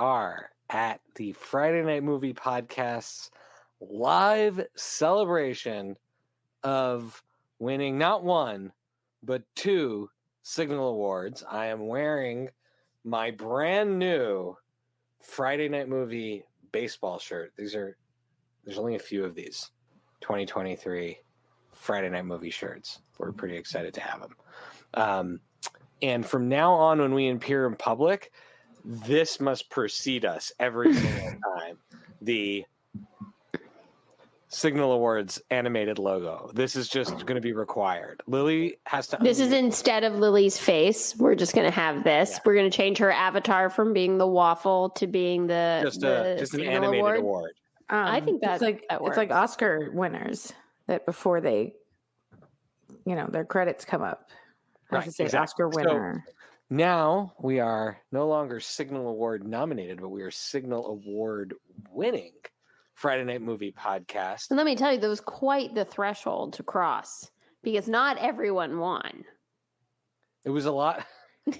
are at the Friday Night Movie Podcast's live celebration of winning not one, but 2 Signal Awards. I am wearing my brand new Friday Night Movie baseball shirt. There's only a few of these 2023 Friday Night Movie shirts. We're pretty excited to have them. And from now on, when we appear in public, this must precede us every single time. The Signal Awards animated logo. This is just going to be required. Lily has to. This is instead of Lily's face. We're just going to have this. Yeah. We're going to change her avatar from being the waffle to being just an animated award. I think it's like Oscar winners that before they, their credits come up. Right, to say exactly. Oscar winner. So now we are no longer Signal Award nominated, but we are Signal Award winning Friday Night Movie Podcast. And let me tell you, there was quite the threshold to cross because not everyone won. It was a lot.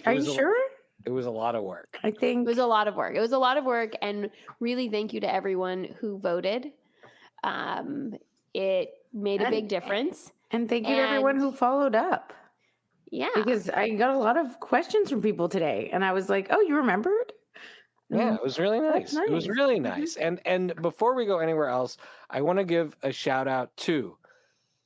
Are you sure? It was a lot of work. I think it was a lot of work. It was a lot of work, and really thank you to everyone who voted. It made a big difference. And thank you to everyone who followed up. Yeah. Because I got a lot of questions from people today, and I was like, oh, you remembered? Yeah, it was really nice. Nice. It was really nice. And before we go anywhere else, I want to give a shout out to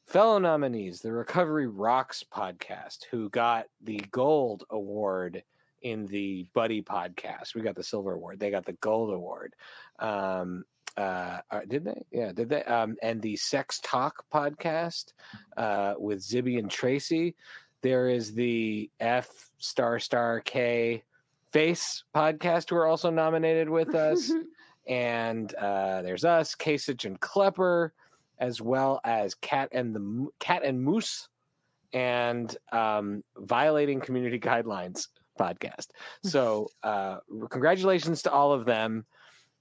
fellow nominees, the Recovery Rocks podcast, who got the Gold Award in the Buddy podcast. We got the Silver Award. They got the Gold Award. Did they? Yeah, did they? And the Sex Talk podcast with Zibby and Tracy. There is the F***K Face podcast who are also nominated with us. And there's us, Kasich and Klepper, as well as Cat and Moose and Violating Community Guidelines podcast. So congratulations to all of them.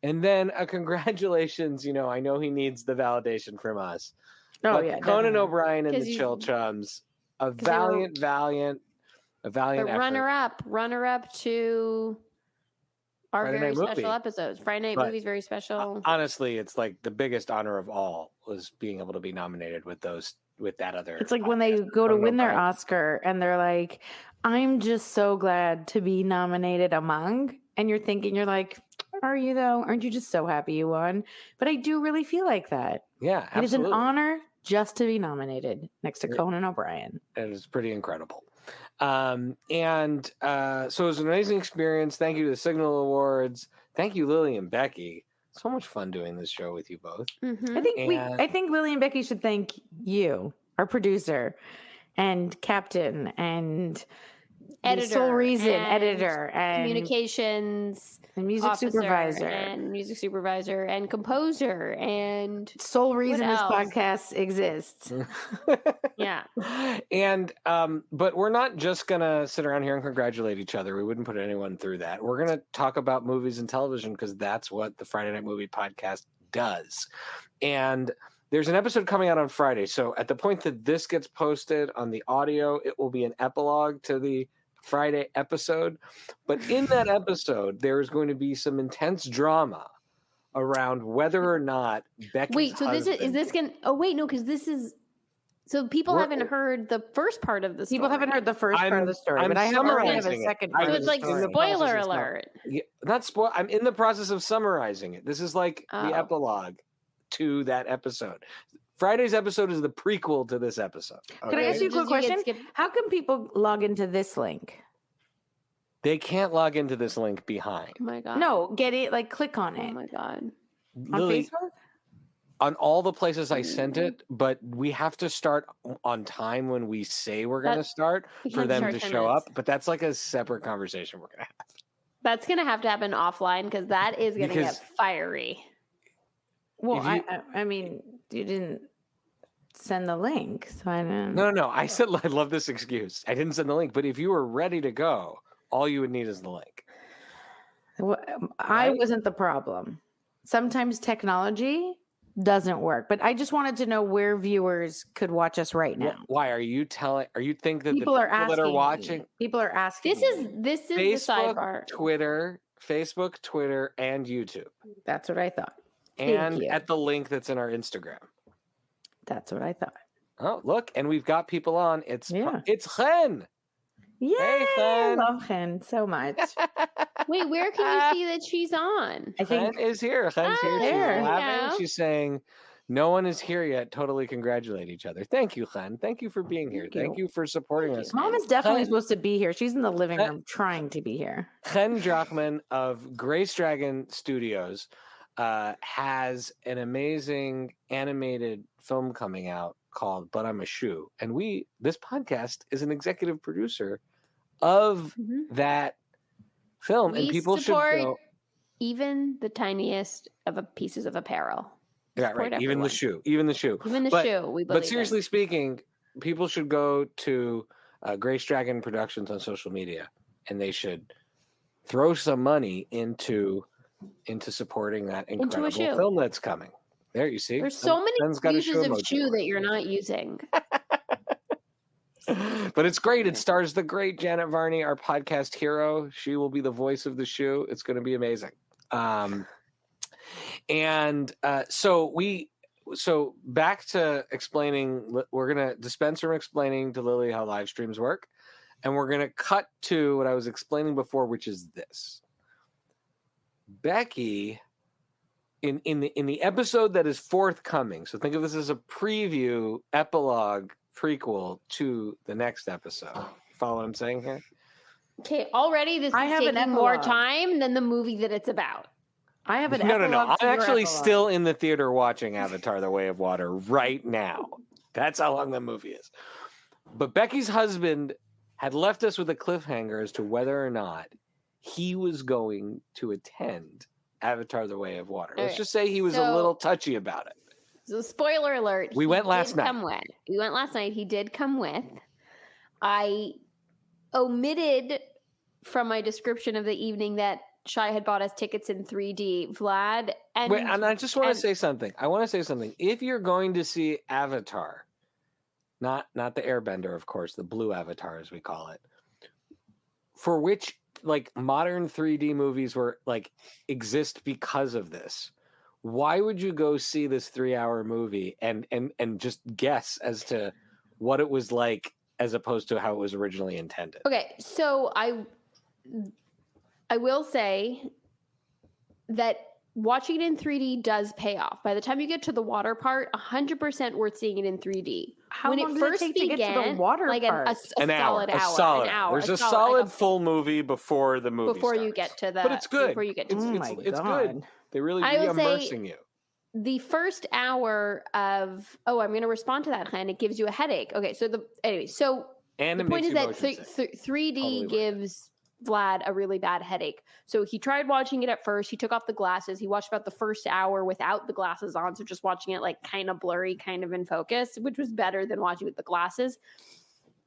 And then a congratulations, I know he needs the validation from us. Oh, but yeah. Conan O'Brien and the Chill Chums. A valiant effort. Runner-up to our Friday very Night special Movie. episodes. Friday Night Movie is very special. Honestly, it's like the biggest honor of all was being able to be nominated with that other. It's like when they go to win their Oscar and they're like, I'm just so glad to be nominated among. And you're like, are you though? Aren't you just so happy you won? But I do really feel like that. Yeah, absolutely. It is an honor just to be nominated next to Conan O'Brien. It is pretty incredible. So it was an amazing experience. Thank you to the Signal Awards. Thank you, Lily and Becky. So much fun doing this show with you both. Mm-hmm. I think Lily and Becky should thank you, our producer, and captain, and editor, sole reason and editor, and communications, and music supervisor, and composer, and sole reason this podcast exists. Yeah. And but we're not just gonna sit around here and congratulate each other. We wouldn't put anyone through that. We're gonna talk about movies and television because that's what the Friday Night Movie Podcast does. And there's an episode coming out on Friday. So at the point that this gets posted on the audio, it will be an epilogue to the Friday episode. But in that episode, there is going to be some intense drama around whether or not Becky's So people haven't heard the first part of the story. People haven't heard the first part of the story, but I have a second part. So it's like spoiler alert. I'm in the process of summarizing it. This is like the epilogue to that episode. Friday's episode is the prequel to this episode. Okay? Can I ask you a quick question? How can people log into this link? They can't log into this link behind. Oh my God. No, get it, click on it. Oh my God. On Facebook? On all the places I sent it, but we have to start on time when we say we're going to start for them to show up. But that's like a separate conversation we're going to have. That's going to have to happen offline because that is going to get fiery. Well, I mean, you didn't send the link, so I don't. No. I said I love this excuse. I didn't send the link, but if you were ready to go, all you would need is the link. Well, I wasn't the problem. Sometimes technology doesn't work, but I just wanted to know where viewers could watch us right now. Why are you think that people the are people that are watching? People are asking. This is Facebook, the sidebar. Twitter, Facebook, Twitter, and YouTube. That's what I thought. And at the link that's in our Instagram. That's what I thought. Oh, look, and we've got people on. It's Chen. Yay! Hey, Chen. I love Chen so much. Wait, where can we see that she's on? I think Chen is here. Chen's here. She's laughing. Yeah. She's saying, no one is here yet. Totally congratulate each other. Thank you, Chen. Thank you for being here. Thank you for supporting us. Mom is definitely supposed to be here. She's in the living room trying to be here. Chen Drachman of Grace Dragon Studios has an amazing animated film coming out called But I'm a Shoe. And this podcast is an executive producer of that film. And people should go, even the tiniest of pieces of apparel. Yeah, right. Even the shoe. Even the shoe. We believe. But seriously speaking, people should go to Grace Dragon Productions on social media, and they should throw some money into supporting that incredible film that's coming. There, you see. There's so many uses of shoe that you're not using. But it's great. It stars the great Janet Varney, our podcast hero. She will be the voice of the shoe. It's going to be amazing. So back to explaining, we're going to dispense from explaining to Lily how live streams work. And we're going to cut to what I was explaining before, which is this. Becky, in the episode that is forthcoming, so think of this as a preview, epilogue, prequel to the next episode. Follow what I'm saying here? Okay, already this is taking more time than the movie that it's about. I have an No. I'm actually still in the theater watching Avatar: The Way of Water right now. That's how long that movie is. But Becky's husband had left us with a cliffhanger as to whether or not he was going to attend Avatar: The Way of Water. Let's just say he was a little touchy about it. So spoiler alert. We went last night. We went last night. He did come with. I omitted from my description of the evening that Shai had bought us tickets in 3D. Vlad and wait, and I just want to say something. If you're going to see Avatar, not the Airbender, of course, the blue Avatar as we call it, for which like modern 3D movies exist because of this. Why would you go see this 3-hour movie and just guess as to what it was like as opposed to how it was originally intended? Okay, so I will say that watching it in 3D does pay off. By the time you get to the water part, 100% worth seeing it in 3D. How long does it take to get to the water part? An hour. There's a solid full movie before the movie before starts. you get to the. But it's good. Before you get to it's good. They really be immersing you. The first hour of I'm going to respond to that, and it gives you a headache. Okay, so the point is that 3D gives Vlad a really bad headache. So he tried watching it at first. He took off the glasses. He watched about the first hour without the glasses on. So just watching it like kind of blurry, kind of in focus, which was better than watching with the glasses.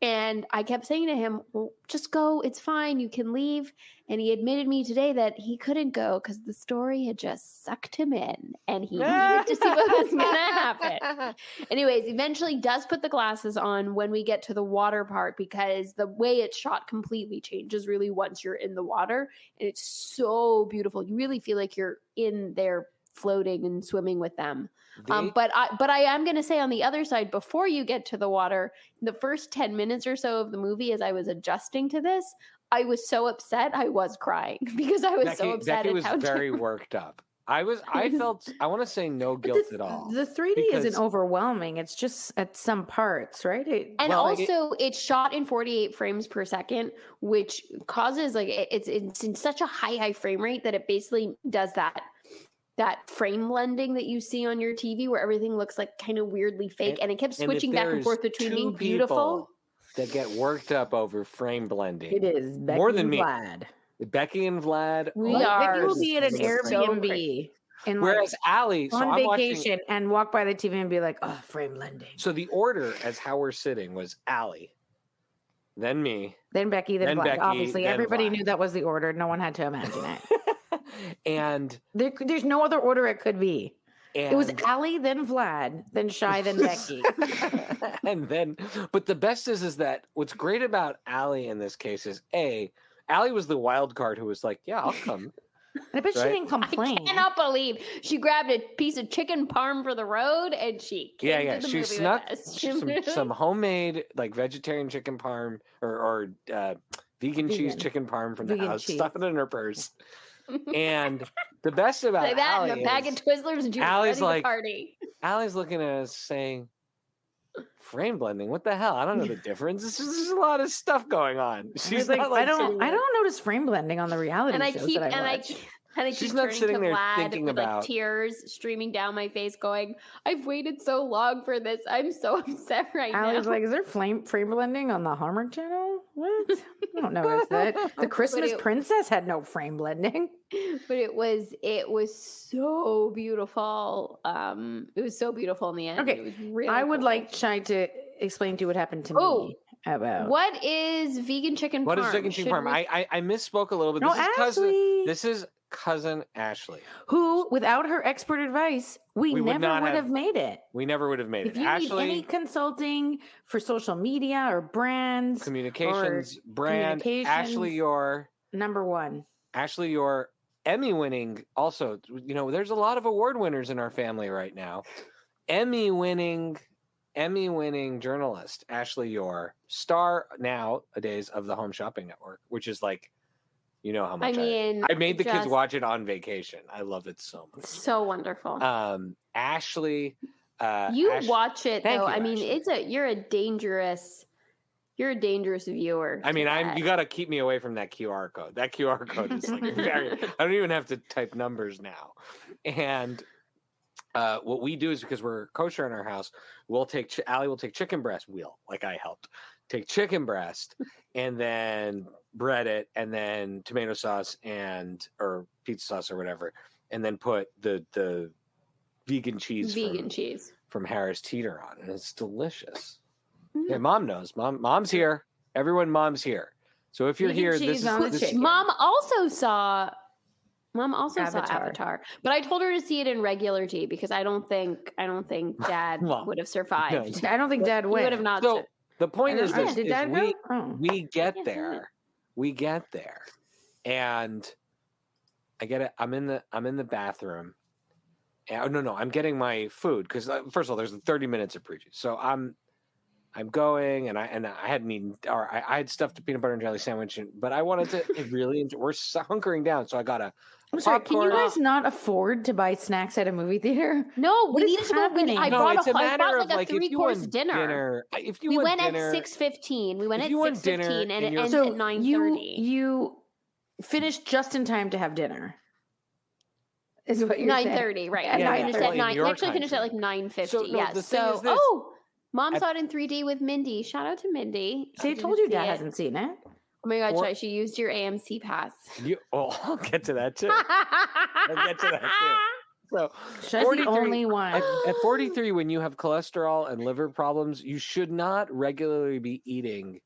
And I kept saying to him, well, just go. It's fine. You can leave. And he admitted me today that he couldn't go because the story had just sucked him in and he needed to see what was going to happen. Anyways, eventually does put the glasses on when we get to the water part because the way it's shot completely changes really once you're in the water. And it's so beautiful. You really feel like you're in there floating and swimming with them. But I am going to say on the other side, before you get to the water, the first 10 minutes or so of the movie, as I was adjusting to this, I was so upset. I was crying because I was so upset. Becky was very worked up. I felt, I want to say no guilt at all. The 3D isn't overwhelming. It's just at some parts, right? It's shot in 48 frames per second, which causes it's in such a high frame rate that it basically does that frame blending that you see on your TV where everything looks like kind of weirdly fake. And it kept switching back and forth between being beautiful. That get worked up over frame blending. It is Becky more than me. Vlad. Becky and Vlad. Becky will be at an Airbnb. Whereas Allie, on vacation and walk by the TV and be like, oh, frame blending. So the order as how we're sitting was Allie, then me, then Becky, then Vlad. Becky, obviously, then everybody Vlad. knew that was the order. No one had to imagine it. And there's no other order it could be. It was Allie, then Vlad, then Shai, then Becky. But the best is that what's great about Allie in this case is Allie was the wild card who was like, yeah, I'll come. I bet she didn't complain. I cannot believe she grabbed a piece of chicken parm for the road and she came to the she movie snuck with us. some homemade like vegetarian chicken parm or vegan cheese chicken parm from the house, stuff it in her purse. And the best about like that Allie and a bag of Twizzlers and she was Allie's ready like, to party. Allie's looking at us saying, frame blending, what the hell? I don't know the difference. There's a lot of stuff going on. She's like, not like I don't notice frame blending on the reality and shows that I watch. And I keep She's not sitting there Vlad thinking with about like tears streaming down my face, going, "I've waited so long for this. I'm so upset now." I was like, "Is there frame blending on the Hallmark Channel? What? I don't notice that. The Christmas Princess had no frame blending, but it was so beautiful. It was so beautiful in the end. Okay, it was really I would like Shai to explain to you what happened to me. About what is vegan chicken parm? What is vegan chicken parm? I misspoke a little bit. This is cousin Ashley, who, without her expert advice, we never would have made it. We never would have made it. If you need any consulting for social media or brands, communications, Ashley, you're number one. Ashley, you're Emmy-winning. Also, there's a lot of award winners in our family right now. Emmy-winning journalist Ashley Yore, star nowadays of the Home Shopping Network, which is like, how much I made the kids watch it on vacation. I love it so much. So wonderful. Ashley, watch it though. I mean, you're a dangerous viewer. I mean, you got to keep me away from that QR code. That QR code is like I don't even have to type numbers now. And what we do is, because we're kosher in our house, Allie will take chicken breast. I helped take chicken breast and then bread it, and then tomato sauce or pizza sauce or whatever, and then put the vegan cheese from Harris Teeter on, and it's delicious. Mm-hmm. Yeah, Mom knows. Mom's here. Everyone, Mom's here. So if you're here, this is Mom also saw Avatar, but I told her to see it in regular G because I don't think Dad would have survived. No. I don't think Dad would have not. So the point is this: did Dad we get there, and I get it. I'm in the bathroom. No, I'm getting my food because first of all, there's 30 minutes of pre-juice, so I'm going, and I hadn't eaten, or I had stuffed a peanut butter and jelly sandwich, but I wanted to really enjoy. We're hunkering down, so I got a. I'm sorry, can you guys not afford to buy snacks at a movie theater? No, we needed to go. I bought a 3-course dinner. We went at 6:15. We went at 6:15, and it ends at 9:30. You finished just in time to have dinner. Is what you're 9:30, right? Yeah, I finished at 9. Actually, finished at like 9:50. Yes. So, Mom saw it in 3D with Mindy. Shout out to Mindy. They told you Dad hasn't seen it. Oh my God, she used your AMC pass. I'll get to that too. So, she's the only one. At 43, when you have cholesterol and liver problems, you should not regularly be eating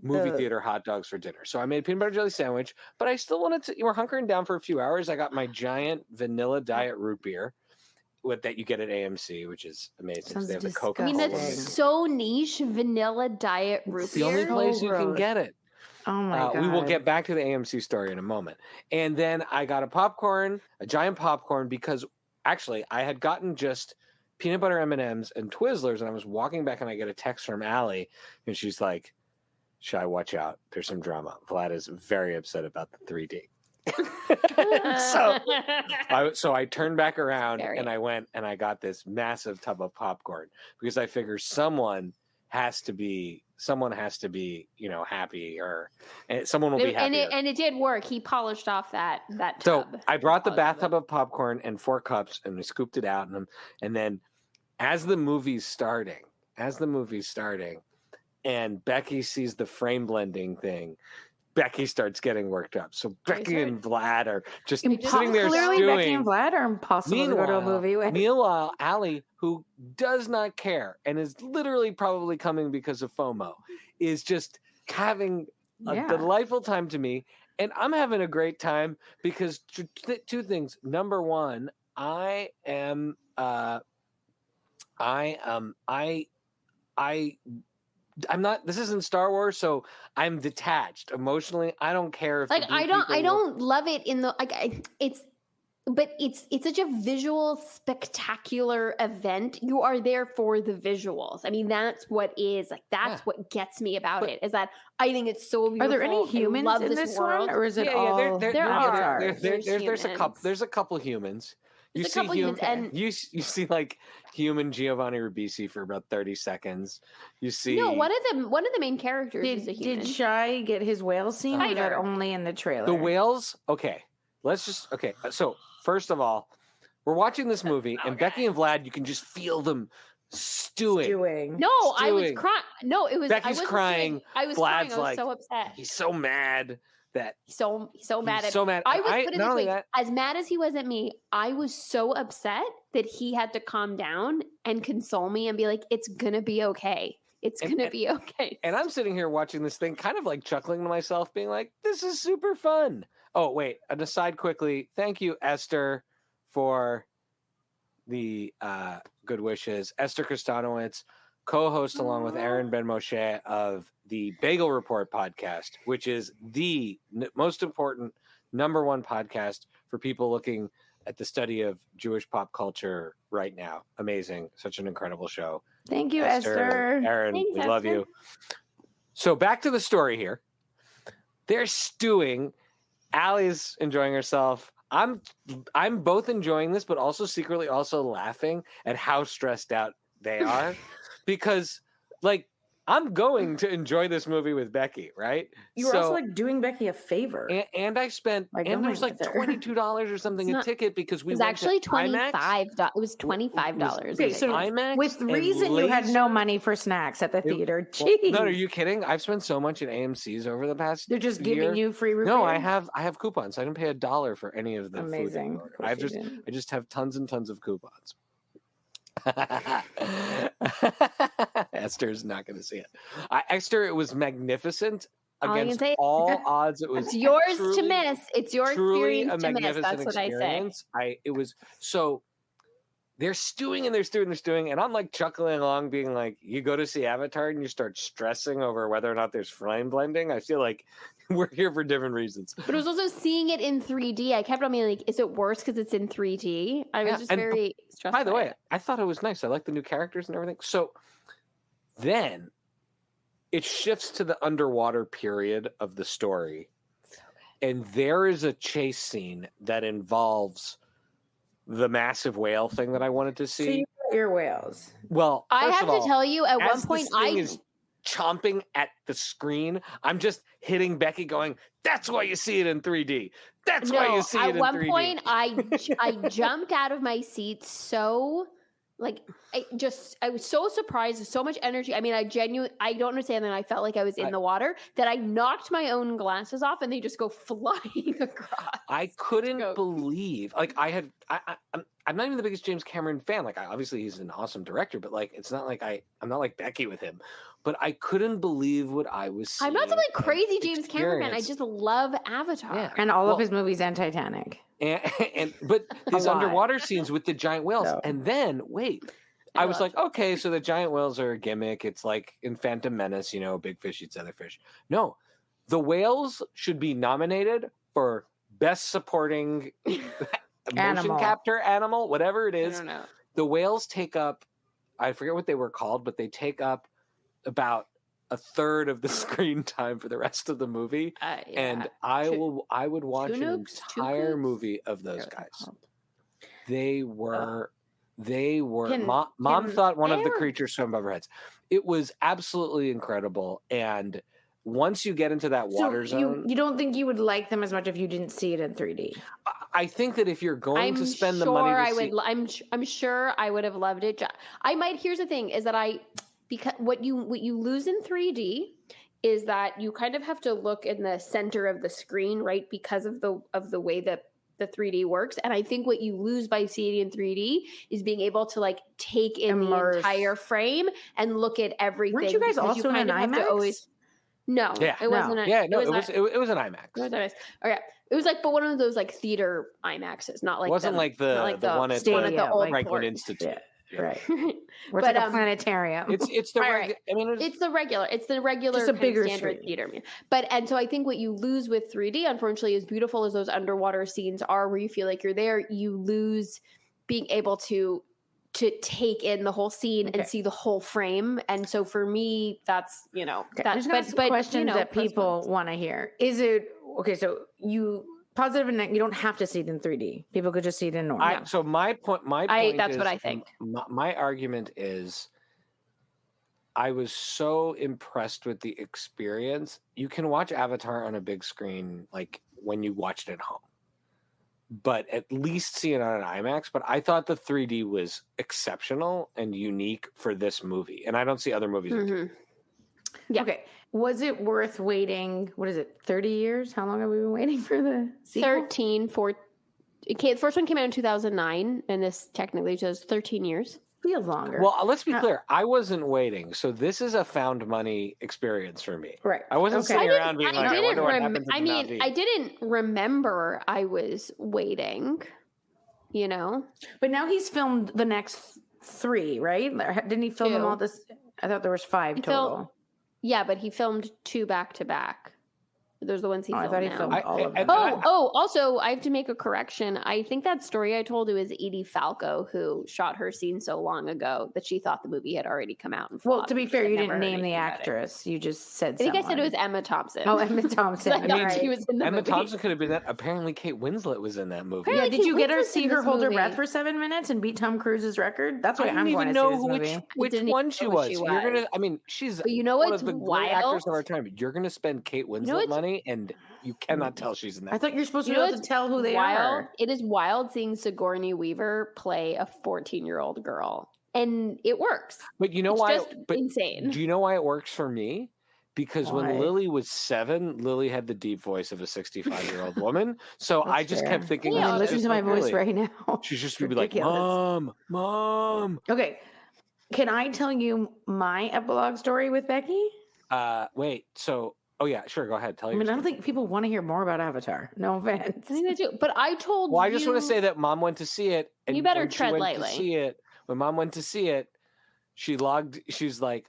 movie theater hot dogs for dinner. So I made a peanut butter jelly sandwich, but I still wanted to. We're hunkering down for a few hours. I got my giant vanilla diet root beer. That you get at AMC, which is amazing. They have the Coca-Cola. I mean, that's so niche. Vanilla diet root beer. It's the only place you can get it. Oh my God. We will get back to the AMC story in a moment. And then I got a giant popcorn, because actually I had gotten just peanut butter M&Ms and Twizzlers, and I was walking back and I get a text from Allie, and she's like, "Shai, watch out. There's some drama. Vlad is very upset about the 3D." So I turned back around and I went and I got this massive tub of popcorn, because I figure someone has to be happy, or someone will be happy. And it did work. He polished off that tub. So I brought the bathtub of popcorn and 4 cups, and we scooped it out, and then as the movie's starting, and Becky sees the frame blending thing, Becky starts getting worked up. So Becky and Vlad are just sitting there stewing. Becky and Vlad are impossible to go to a movie with. Meanwhile, Allie, who does not care and is literally probably coming because of FOMO, is just having a delightful time to me. And I'm having a great time because two things. Number one, I This isn't Star Wars, so I'm detached emotionally. I don't care if like I don't love it in the but it's such a visual, spectacular event. You are there for the visuals. I mean, that's what what gets me about it, is that I think it's so beautiful. Are there any humans in this world, one, or is it all? There's a couple humans. You see like human Giovanni Ribisi for about 30 seconds. You see one of the main characters is a human. Did Shai get his whale scene, or was that only in the trailer? The whales? Okay. So first of all, we're watching this movie, and Becky and Vlad, you can just feel them stewing. No, I was crying. No, it was Becky's crying. I was Vlad's crying. I was so upset. He's so mad that so mad. I was put it this way. As mad as he was at me, I was so upset that he had to calm down and console me and be like, "It's gonna be okay. It's gonna be okay." And I'm sitting here watching this thing, kind of like chuckling to myself, being like, "This is super fun." Oh, wait, an aside quickly. Thank you, Esther, for the good wishes. Esther Kostanowitz, co-host along with Aaron Ben Moshe of the Bagel Report podcast, which is the most important #1 podcast for people looking at the study of Jewish pop culture right now. Amazing. Such an incredible show. Thank you, Esther. Aaron, Thanks, we Esther. love you. So back to the story here. They're stewing. Allie's enjoying herself. I'm both enjoying this, but also secretly also laughing at how stressed out they are, because like I'm going to enjoy this movie with Becky, right? You were also like doing Becky a favor, and I spent and there's like $22 or something a ticket because we went actually to IMAX. $25. It was $25. Okay, so IMAX with reason you had no money for snacks at the theater. Jeez. No, are you kidding? I've spent so much at AMC's over the past. They're just year. giving you free. No, I have coupons. I didn't pay $1 for any of the amazing. Food I just have tons and tons of coupons. Esther's not going to see it. Esther, it was magnificent against all odds. It was it's yours to miss. It's your experience to miss. That's what experience. I say. It was so. They're stewing and they're stewing, and I'm like chuckling along, being like, "You go to see Avatar and you start stressing over whether or not there's flame blending." I feel like we're here for different reasons. But it was also seeing it in 3D. I kept on being like, "Is it worse because it's in 3D?" I was just very stressed. By the way, I thought it was nice. I like the new characters and everything. So then it shifts to the underwater period of the story, and there is a chase scene that involves the massive whale thing that I wanted to see. So you got your whales. Well, I have to tell you, at one point, is chomping at the screen. I'm just hitting Becky, going, "That's why you see it in 3D. That's why you see it in 3D." At one point, I jumped out of my seat so. Like, I was so surprised with so much energy. I mean, I don't understand that. I felt like I was in the water, that I knocked my own glasses off and they just go flying across. I couldn't believe, like I'm not even the biggest James Cameron fan. Like, obviously he's an awesome director, but like, it's not like I'm not like Becky with him, but I couldn't believe what I was seeing. I'm not some like crazy James Cameron fan. I just love Avatar. Yeah. And all of his movies and Titanic. But these underwater scenes with the giant whales, and then I was like, okay, so the giant whales are a gimmick. It's like in Phantom Menace, big fish eats other fish. No, the whales should be nominated for best supporting motion capture animal, whatever it is. I don't know. The whales take up, I forget what they were called, but they take up about a third of the screen time for the rest of the movie. And I would watch an entire movie of those guys. They were mom thought one of the creatures swam above her heads. It was absolutely incredible. And once you get into that water zone, you don't think you would like them as much if you didn't see it in 3D? I think that if you're going to spend the money I'm sure I would have loved it. Here's the thing is that because what you lose in 3D is that you kind of have to look in the center of the screen, right? Because of the way that the 3D works. And I think what you lose by seeing it in 3D is being able to like take in the entire frame and look at everything. Weren't you guys also in an IMAX? No, it wasn't. It was an IMAX. It was IMAX. Okay, it was like, but one of those like theater IMAXs, not like it wasn't like the one at the old Franklin Institute. Right. It's like a planetarium. It's the it's the regular just a bigger standard screen. theater. And so I think what you lose with 3D, unfortunately, as beautiful as those underwater scenes are, where you feel like you're there, you lose being able to take in the whole scene and see the whole frame. And so for me, that's that's but questions that people want to hear. Is it okay? So you positive and negative, you don't have to see it in 3D. People could just see it in normal. So my point that's is, what I think. My argument is, I was so impressed with the experience. You can watch Avatar on a big screen, like when you watched it at home, but at least see it on an IMAX. But I thought the 3D was exceptional and unique for this movie, and I don't see other movies. Yeah. Okay. Was it worth waiting? What is it? 30 years? How long have we been waiting for the sequel? 13, 14. Okay, the first one came out in 2009, and this technically says 13 years. Feels longer. Well, let's be clear. I wasn't waiting, so this is a found money experience for me. Right. I wasn't sitting around being like, I wonder what happens. I didn't remember I was waiting. But now he's filmed the next 3, right? Didn't he film them all? I thought there was 5 total. Yeah, but he filmed 2 back to back. Those are the ones he filmed. I thought he now. filmed all of them. Also, I have to make a correction. I think that story I told you is Edie Falco, who shot her scene so long ago that she thought the movie had already come out. And well, to be fair, you didn't name the actress. You just said I think I said it was Emma Thompson. Oh, Emma Thompson. She was in the Emma movie. Thompson could have been that. Apparently, Kate Winslet was in that movie. Yeah, did you get her see her hold her breath for 7 minutes and beat Tom Cruise's record? That's why I'm going to see this movie. Which one she was. You're gonna. I mean, she's one of the great actors of our time. But you're gonna spend Kate Winslet money and. You cannot tell she's in that. I thought you're supposed to be able to tell who they are. It is wild seeing Sigourney Weaver play a 14-year-old girl, and it works. But you know why? Just insane. Do you know why it works for me? Because when Lily was 7, Lily had the deep voice of a 65-year-old woman. So I just kept thinking, listen to my voice right now. She's just gonna be like, Mom. Okay, can I tell you my epilogue story with Becky? Wait. So. Oh, yeah, sure. Go ahead. Tell you. I don't think people want to hear more about Avatar. No offense. I think they do. But I told I just want to say that Mom went to see it. And you better tread lightly. When Mom went to see it, she's like,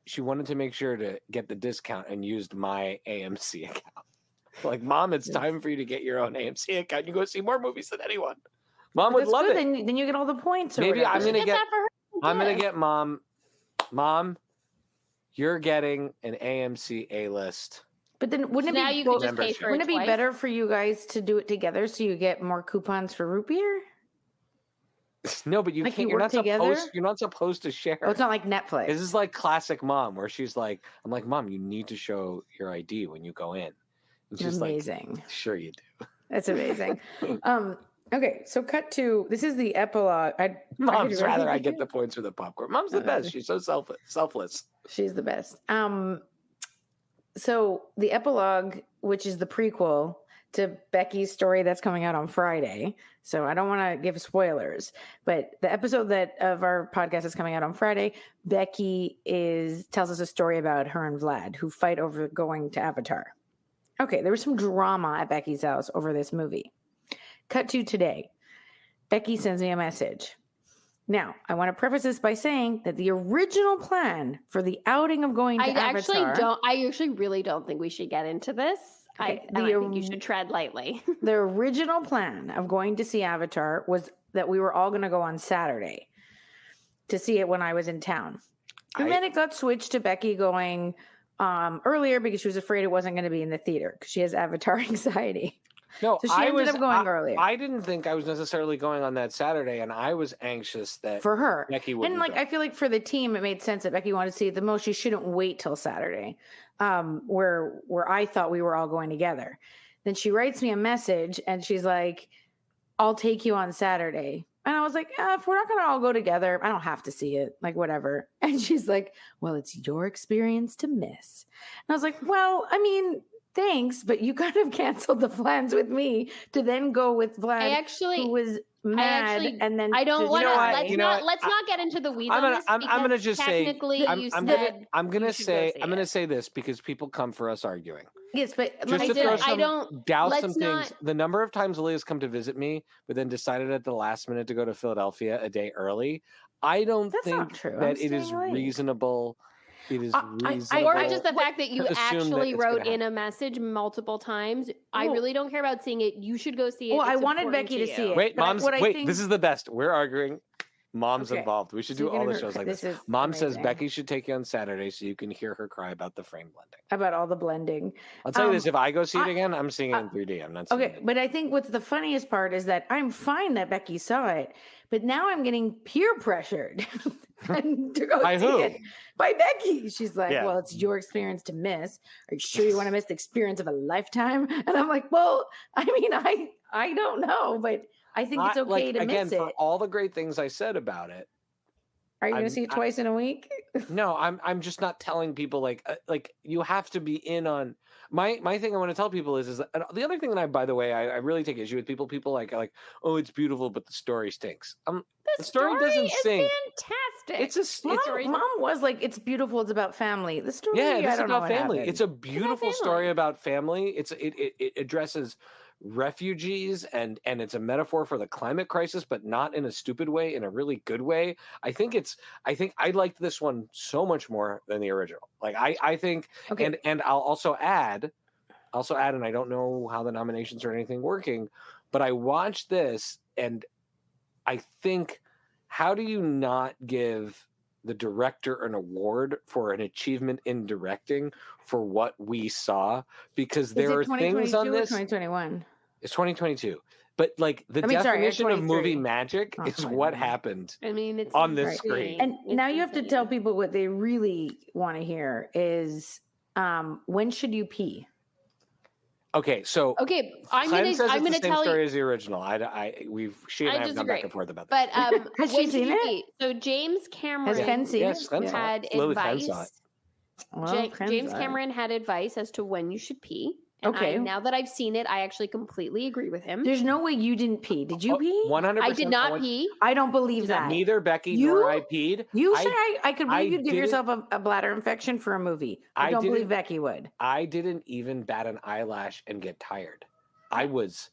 she wanted to make sure to get the discount and used my AMC account. Like, Mom, it's time for you to get your own AMC account. You go see more movies than anyone. Mom would love it. Then you get all the points. Maybe I'm going to get Mom, you're getting an AMC A-list. But then wouldn't it be better for you guys to do it together so you get more coupons for root beer? No, but you can't. You're not supposed to share. Oh, it's not like Netflix. This is like classic Mom, where she's like, I'm like, Mom, you need to show your ID when you go in. And she's amazing. Like, sure you do. That's amazing. Okay, so cut to this is the epilogue. Mom's rather I get the points for the popcorn. Mom's the best. She's so selfless. She's the best. So the epilogue, which is the prequel to Becky's story that's coming out on Friday. So I don't want to give spoilers, but the episode of our podcast is coming out on Friday. Becky tells us a story about her and Vlad who fight over going to Avatar. Okay, there was some drama at Becky's house over this movie. Cut to today. Becky sends me a message. Now, I want to preface this by saying that the original plan for the outing of going to Avatar... I actually really don't think we should get into this. Okay, I think you should tread lightly. The original plan of going to see Avatar was that we were all going to go on Saturday to see it when I was in town. And then it got switched to Becky going earlier because she was afraid it wasn't going to be in the theater because she has Avatar anxiety. No, so she ended up going earlier. I didn't think I was necessarily going on that Saturday, and I was anxious that for her Becky would. And I feel like for the team, it made sense that Becky wanted to see it the most. She shouldn't wait till Saturday, where I thought we were all going together. Then she writes me a message, and she's like, "I'll take you on Saturday." And I was like, if we're not going to all go together, I don't have to see it, like whatever. And she's like, "Well, it's your experience to miss." And I was like, "Well, I mean." Thanks, but you kind of canceled the plans with me to then go with Vlad, who was mad, and then I don't want to. Let's not get into the weeds. I'm going to just say. I'm going to say this because people come for us arguing. Yes, but douse some things. The number of times Lily has come to visit me, but then decided at the last minute to go to Philadelphia a day early. I don't That's think not true. that it is reasonable. It is reasonable. Or just the fact that you actually wrote in a message multiple times. I really don't care about seeing it. You should go see it. Well, I wanted Becky to see it. Wait, this is the best. We're arguing. Mom's involved. We should do all the shows like this. Mom says Becky should take you on Saturday so you can hear her cry about the frame blending. About all the blending. I'll tell you this, if I go see it again, I'm seeing it in 3D. I'm not seeing it. But I think what's the funniest part is that I'm fine that Becky saw it, but now I'm getting peer pressured to go By see who? it. By Becky. She's like, well, it's your experience to miss. Are you sure you want to miss the experience of a lifetime? And I'm like, well, I mean, I don't know, but I think it's okay to miss it. For all the great things I said about it. Are you going to see it twice in a week? No, I'm just not telling people like you have to be in on my thing. I want to tell people is that the other thing that by the way, I really take issue with people like, oh, it's beautiful, but the story stinks. The story doesn't stink. Fantastic. Mom was like, it's beautiful. It's about family. The story, it's about family. It's a beautiful story about family. It addresses refugees and it's a metaphor for the climate crisis, but not in a stupid way, in a really good way. I think I liked this one so much more than the original. Like I think, and I'll also add, and I don't know how the nominations or anything working, but I watched this and I think, how do you not give the director an award for an achievement in directing for what we saw? Because there are things on this. 2021. It's 2022. But like the definition of movie magic is what happened. I mean, it's on this screen. And now you have to tell people what they really want to hear is when should you pee? Okay, so I'm going to tell story you as the original. She and I have gone back and forth about that. But has she seen it? So James Cameron had advice. James Cameron had advice as to when you should pee. And now that I've seen it, I actually completely agree with him. There's no way you didn't pee. Did you pee? 100%. I did not pee. I don't believe that. Neither Becky nor I peed. You said I could believe you'd give yourself a bladder infection for a movie. I don't believe Becky would. I didn't even bat an eyelash and get tired. I was...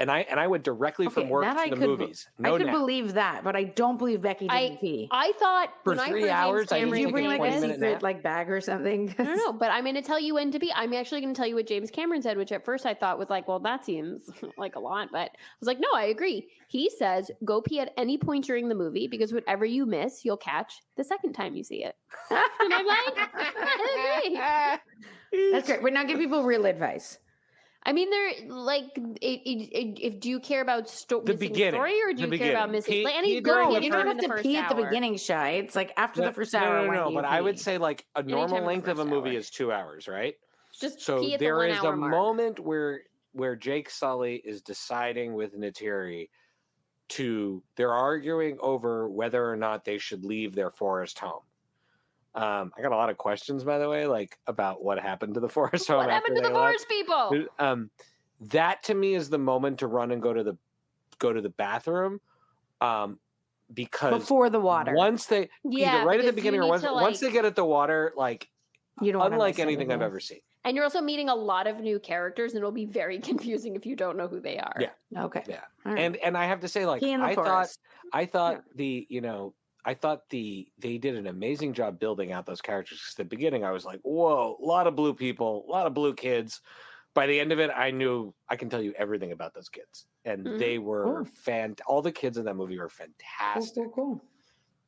And I went directly from work to the movies. I could believe that, but I don't believe Becky didn't pee. I thought for 3 hours, did you bring like a secret bag or something? No, but I'm going to tell you when to pee. I'm actually going to tell you what James Cameron said, which at first I thought was like, well, that seems like a lot, but I was like, no, I agree. He says, go pee at any point during the movie because whatever you miss, you'll catch the second time you see it. And I'm like, I agree. That's great. We're not giving people real advice. I mean, they're like, if do you care about the beginning story or do you care about missing? And he's going. You don't have to pee at the beginning, Shy. It's like after the first hour. No. But I would say like a normal length of a movie is 2 hours, right? Just so pee at there the 1 is hour a mark. moment where Jake Sully is deciding with Neytiri they're arguing over whether or not they should leave their forest home. I got a lot of questions, by the way, like about what happened to the forest home. What happened to the forest people? That to me is the moment to run and go to the bathroom, because before the water. Once they either right at the beginning or once they get at the water, like you don't unlike anything I've ever seen. And you're also meeting a lot of new characters, and it'll be very confusing if you don't know who they are. Yeah. Okay. Yeah. Right. And I have to say, like I thought they did an amazing job building out those characters. Because at the beginning, I was like, whoa, a lot of blue people, a lot of blue kids. By the end of it, I knew I can tell you everything about those kids. And they were all the kids in that movie were fantastic. Cool.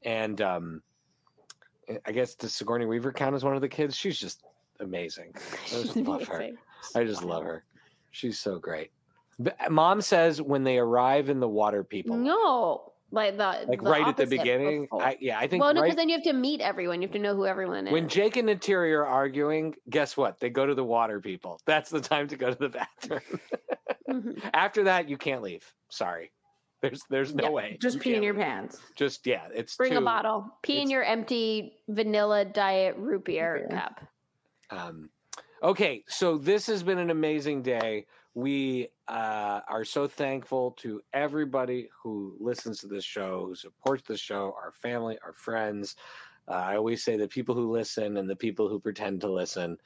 And I guess does Sigourney Weaver count as one of the kids? She's just amazing. I just love her. I just love her. She's so great. Mom says when they arrive in the water people. No. Like right at the beginning. I think. Well, no, because then you have to meet everyone. You have to know who everyone is. When Jake and Neytiri are arguing, guess what? They go to the water people. That's the time to go to the bathroom. After that, you can't leave. Sorry. There's no way. Just pee in your pants. Just it's bring a bottle. Pee in your empty vanilla diet root beer cup. Okay, so this has been an amazing day. We are so thankful to everybody who listens to this show, who supports the show, our family, our friends. I always say the people who listen and the people who pretend to listen.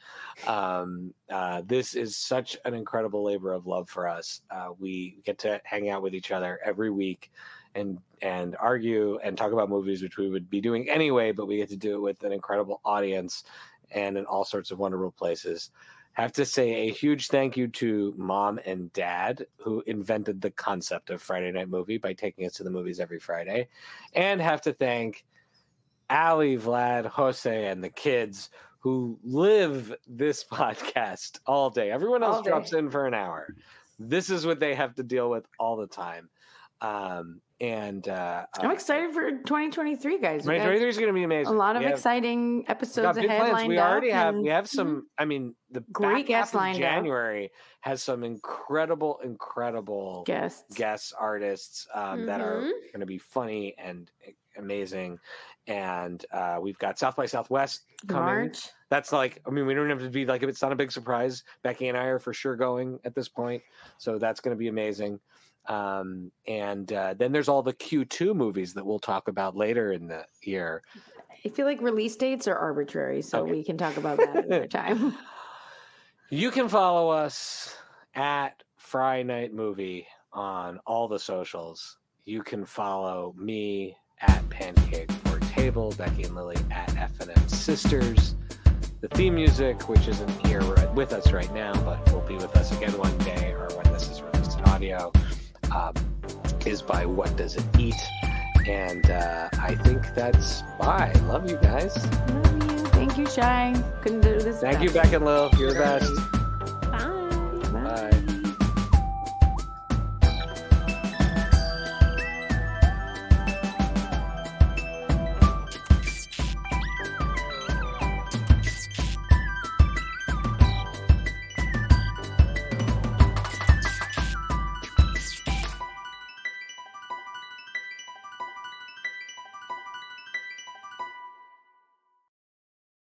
This is such an incredible labor of love for us. We get to hang out with each other every week and argue and talk about movies, which we would be doing anyway, but we get to do it with an incredible audience and in all sorts of wonderful places. Have to say a huge thank you to Mom and Dad, who invented the concept of Friday Night Movie by taking us to the movies every Friday. And have to thank Ali, Vlad, Jose, and the kids who live this podcast all day. Everyone else drops in for an hour. This is what they have to deal with all the time. I'm excited for 2023, guys. 2023 is going to be amazing. A lot of exciting episodes ahead lined we already up. We have some, I mean, the great guests lined January has some incredible guest artists that are going to be funny and amazing. And we've got South by Southwest coming. March. That's like, I mean, we don't have to be like, if it's not a big surprise, Becky and I are for sure going at this point. So that's going to be amazing. And then there's all the Q2 movies that we'll talk about later in the year. I feel like release dates are arbitrary, so we can talk about that another time. You can follow us at Friday Night Movie on all the socials. You can follow me at Pancake or Table, Becky and Lily at FNM Sisters. The theme music, which isn't here with us right now, but will be with us again one day, or when this is released in audio, is by What Does It Eat? And I think that's bye. Love you guys. Love you. Thank you, Shy. Couldn't do this. Thank you, Beck and Lil. You're the best. Bye. Bye.